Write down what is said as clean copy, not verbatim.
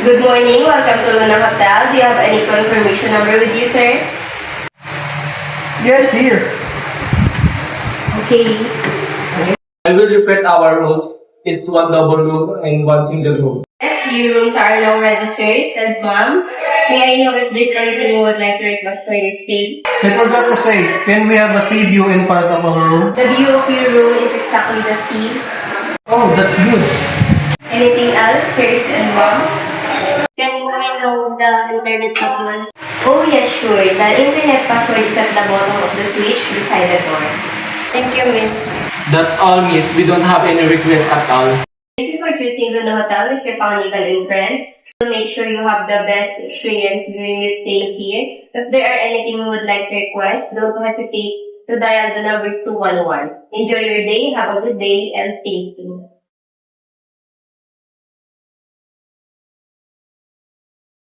Good morning. Welcome to Luna Hotel. Do you have any confirmation number with you, sir? Yes, here. Okay. I will repeat our rules. It's one double room and one single room. Yes, few rooms are now registered. Said ma'am, may I know if there's anything you would like to request for your stay? I forgot to say, can we have a sea view in front of our room? The view of your room is exactly the sea. Oh, that's good. Anything else, sirs and ma'am? Can we know the internet password? Oh, yes, sure. The internet password is at the bottom of the switch beside the door. Thank you, miss. That's all, miss. We don't have any requests at all. Thank you for choosing Luna Hotel as your pang-legal and friends. To make sure you have the best experience during your stay here. If there are anything you would like to request, don't hesitate to dial the number 211. Enjoy your day, have a good day, and thank you.